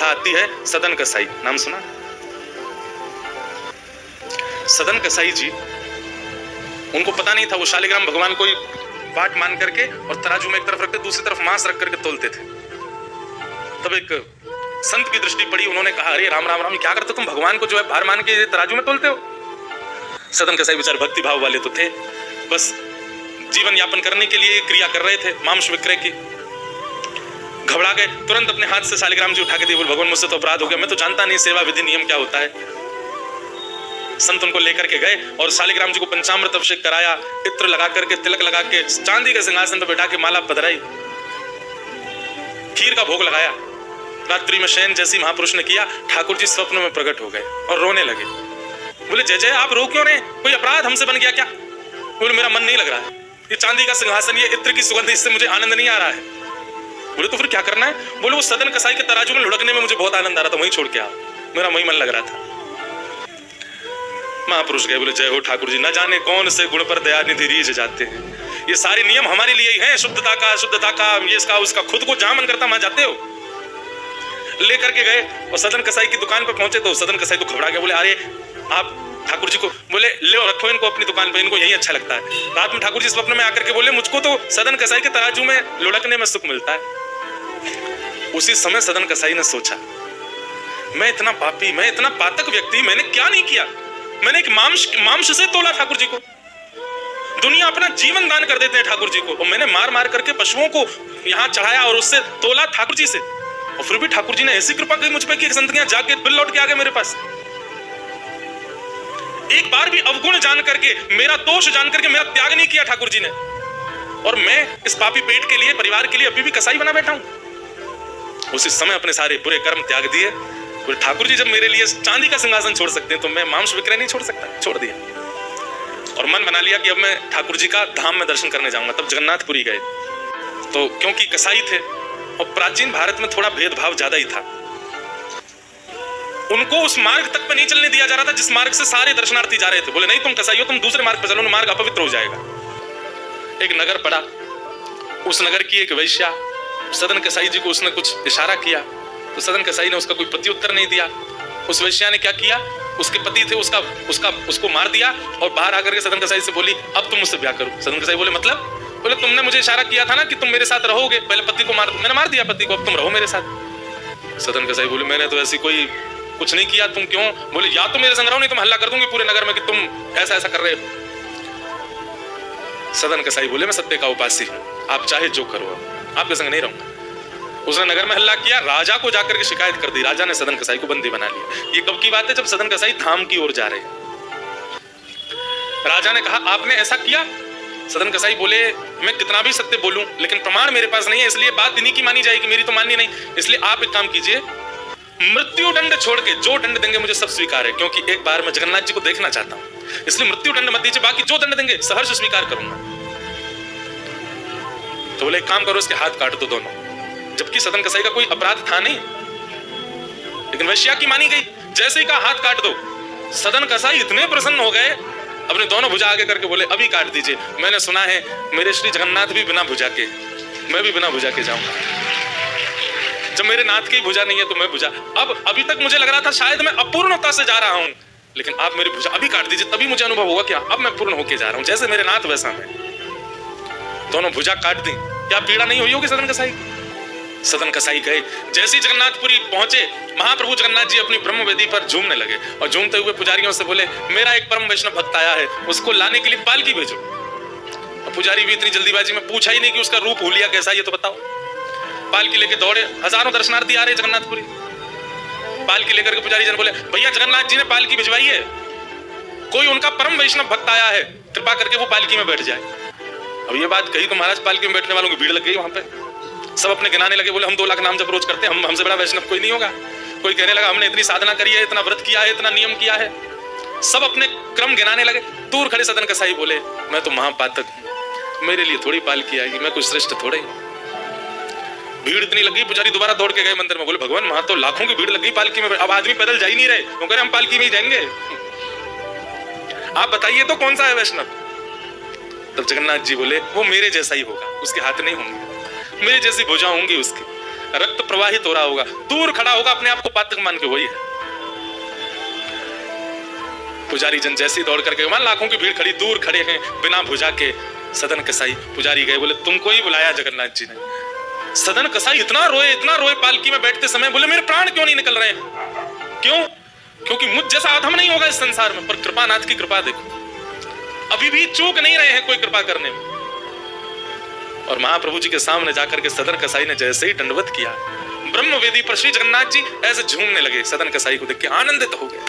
आती है सदन कसाई। नाम सुना? सदन कसाई जी, उनको पता नहीं था, वो शालिग्राम भगवान को बाट मान करके और तराजू में एक तरफ रखते, दूसरी तरफ मांस रख करके तोलते थे। तब एक संत की दृष्टि पड़ी, उन्होंने कहा, अरे राम राम राम, क्या करते तुम, भगवान को जो है भार मान के तराजू में तोलते हो? सदन कसाई बेचारे भक्ति भाव वाले तो थे, बस जीवन यापन करने के लिए क्रिया कर रहे थे मांस विक्रय की। घबरा गए, तुरंत अपने हाथ से शालिग्राम जी उठा के दिए, बोले भगवान मुझसे तो अपराध हो गया, मैं तो जानता नहीं सेवा विधि नियम क्या होता है। संत उनको लेकर के गए और शालिग्राम जी को पंचामृत अभिषेक कराया, इत्र लगा करके, तिलक लगा के, चांदी के सिंहासन पर बैठा के माला पधराई, खीर का भोग लगाया। रात्रि में शयन जैसी महापुरुष ने किया, ठाकुर जी स्वप्न में प्रकट हो गए और रोने लगे। बोले जय जय, आप रो क्यों रहे, कोई अपराध हमसे बन गया क्या? बोले मेरा मन नहीं लग रहा है, ये चांदी का सिंहासन, ये इत्र की सुगंध, इससे मुझे आनंद नहीं आ रहा है। बोले तो फिर क्या करना है? बोले वो सदन कसाई के तराजू में लुढ़कने में मुझे बहुत आनंद आ रहा था, वहीं छोड़ के आओ, मेरा वहीं मन लग रहा था। महापुरुष गए, बोले जय हो ठाकुर जी, न जाने कौन से गुण पर दया निधि रीझ जाते हैं, ये सारे नियम हमारे लिए ही हैं, शुद्धता का, अशुद्धता का, ये इसका उसका, खुद को जहां मन करता वहां जाते हो। लेकर के गए और सदन कसाई की दुकान पर पहुंचे तो सदन कसाई तो घबरा गया, बोले अरे आप ठाकुर जी को, बोले ले रखो इनको अपनी दुकान पे, इनको यही अच्छा लगता है। रात में ठाकुर जी स्वप्न में आकर के बोले मुझको तो सदन कसाई के तराजू में लुढ़कने में सुख मिलता है। उसी समय सदन कसाई ने सोचा, मैं इतना पापी, मैं इतना पातक व्यक्ति, मैंने क्या नहीं किया, मैंने एक मांस से तोला ठाकुर जी को। दुनिया अपना जीवन दान कर देते हैं ठाकुर जी को, और मैंने मार मार करके पशुओं को यहाँ चढ़ाया और उससे तोला ठाकुर जी से, और फिर भी ठाकुर जी ने ऐसी कृपा की मुझ पे कि संत के जाके बिल लौट के आ गए मेरे पास। एक बार भी अवगुण जान करके, मेरा दोष जान करके मेरा त्याग नहीं किया ठाकुर जी ने, और मैं इस पापी पेट के लिए, परिवार के लिए अभी भी कसाई बना बैठा हूं। उसी समय अपने सारे बुरे कर्म त्याग दिए। ठाकुर जी जब मेरे लिए चांदी का सिंहासन छोड़ सकते हैं तो मैं मांस विक्रय नहीं छोड़ सकता, छोड़ दिया। और मन बना लिया कि अब मैं ठाकुर जी का धाम में दर्शन करने जाऊंगा। तब जगन्नाथपुरी गए, तो क्योंकि कसाई थे और प्राचीन भारत में थोड़ा भेदभाव ज्यादा ही था, उनको उस मार्ग तक पे नहीं चलने दिया जा रहा था जिस मार्ग से सारे दर्शनार्थी जा रहे थे। बोले नहीं तुम कसाई हो, तुम दूसरे मार्ग पर चलो, मार्ग अपवित्र हो जाएगा। एक नगर पड़ा, उस नगर की एक वैश्या सदन कसाई जी को उसने कुछ इशारा किया, तो सदन कसाई ने उसका कोई प्रत्युत्तर नहीं दिया। उस वैश्या ने क्या किया, उसके पति थे, उसको मार दिया और बाहर आकर के सदन कसाई से बोली अब तुम मुझसे ब्याह करो। सदन कसाई बोले मतलब? बोले तुमने मुझे इशारा किया था ना कि तुम मेरे साथ रहोगे, पहले पति को मार, मैंने मार दिया पति को, अब तुम रहो मेरे साथ। सदन कसाई बोले मैंने तो ऐसी कोई कुछ नहीं किया, तुम क्यों? बोले या तो मेरे संग रहो, नहीं तो मैं हल्ला कर दूंगी पूरे नगर में कि तुम ऐसा ऐसा कर रहे हो। सदन कसाई बोले मैं सत्य का उपासी हूं, आप चाहे जो करो, आपके संग नहीं रहूंगा। उसने नगर में हल्ला किया, राजा को जाकर के शिकायत कर दी, राजा ने सदन कसाई को बंदी बना लिया। ये कब की बात है? जब सदन कसाई धाम की ओर जा रहे हैं। राजा ने कहा आपने ऐसा किया? सदन कसाई बोले मैं कितना भी सत्य बोलूं लेकिन प्रमाण मेरे पास नहीं है, इसलिए बात इन्हीं की मानी जाएगी, मेरी तो माननी नहीं। इसलिए आप एक काम कीजिए, मृत्यु दंड छोड़ के जो दंड देंगे मुझे सब स्वीकार है, क्योंकि एक बार मैं जगन्नाथ जी को देखना चाहता हूं, इसलिए मृत्यु दंड मत दीजिए, बाकी जो दंड देंगे सहर्ष स्वीकार करूंगा। तो बोले एक काम करो, इसके हाथ काट दो दोनों। जबकि सदन कसाई का कोई अपराध था नहीं, लेकिन वैश्या की मानी गई। जैसे ही का हाथ काट दो, सदन कसाई इतने प्रसन्न हो गए, अपने दोनों भुजा आगे करके बोले अभी काट दीजिए, मैंने सुना है मेरे श्री जगन्नाथ भी बिना भुजा के, मैं भी बिना भुजा के जाऊंगा। जब मेरे नाथ की भुजा नहीं है तो मैं भुजा, अब अभी तक मुझे लग रहा था शायद मैं अपूर्णता से जा रहा हूं, लेकिन आप मेरी भुजा अभी काट दीजिए, तभी मुझे अनुभव होगा क्या अब मैं पूर्ण होके जा रहा हूं, जैसे मेरे नाथ वैसा मैं। दोनों भुजा काट दी, क्या पीड़ा नहीं हुई होगी सदन कसाई? सदन कसाई गए, जैसे ही जगन्नाथपुरी पहुंचे, महाप्रभु जगन्नाथ जी अपनी ब्रह्म वेदी पर झूमने लगे और झूमते हुए पुजारियों से बोले मेरा एक परम वैष्णव भक्त आया है, उसको लाने के लिए पालकी भेजो। और पुजारी भी इतनी जल्दीबाजी में पूछा ही नहीं कि उसका रूप हुलिया कैसा, ये तो बताओ। पालकी लेके दौड़े, हजारों दर्शनार्थी आ रहे जगन्नाथपुरी। पालकी लेकर के पुजारी जन बोले भैया जगन्नाथ जी ने पालकी भिजवाई है, कोई उनका परम वैष्णव भक्त आया है, कृपा करके वो पालकी में बैठ जाए। अब ये बात कही तो महाराज पालकी में बैठने वालों की भीड़ लग गई वहां पे, सब अपने गिनाने लगे, बोले हम 2 लाख नाम जप रोज करते हैं, हमसे बड़ा वैष्णव कोई नहीं होगा। कोई कहने लगा हमने इतनी साधना करी है, इतना व्रत किया है, इतना नियम किया है, सब अपने क्रम गिनाने लगे। दूर खड़े सदन कसाई बोले मैं तो महापातक हूं, मेरे लिए थोड़ी पालकी आएगी, मैं कोई श्रेष्ठ थोड़े। भीड़ इतनी लगी, पुजारी दोबारा दौड़ के गए मंदिर में, बोले भगवान वहां तो लाखों की भीड़ लगी पालकी में, अब आदमी पैदल जा ही नहीं रहे, वो कह रहे हम पालकी में ही जाएंगे, आप बताइए तो कौन सा है वैष्णव? तब जगन्नाथ जी बोले वो मेरे जैसा ही होगा, उसके हाथ नहीं होंगे, मेरे जैसी भुजा होंगी उसकी, रक्त प्रवाहित हो रहा होगा, दूर खड़ा होगा अपने आप को पातक मान के, वही है। पुजारी जन जैसे ही दौड़ करके, वहां लाखों की भीड़ खड़ी, दूर खड़े हैं बिना भुजा के सदन कसाई। पुजारी गए, बोले तुमको ही बुलाया जगन्नाथ जी ने। सदन कसाई इतना रोए पालकी में बैठते समय, बोले मेरे प्राण क्यों नहीं निकल रहे हैं? क्यों? क्योंकि मुझ जैसा अधम नहीं होगा इस संसार में। पर कृपानाथ की कृपा देखो, अभी भी चूक नहीं रहे हैं कोई कृपा करने में। और महाप्रभु जी के सामने जाकर के सदन कसाई ने जैसे ही दंडवत किया, ब्रह्मवेदी पर श्री जगन्नाथ जी ऐसे झूमने लगे, सदन कसाई को देख के आनंदित हो गए।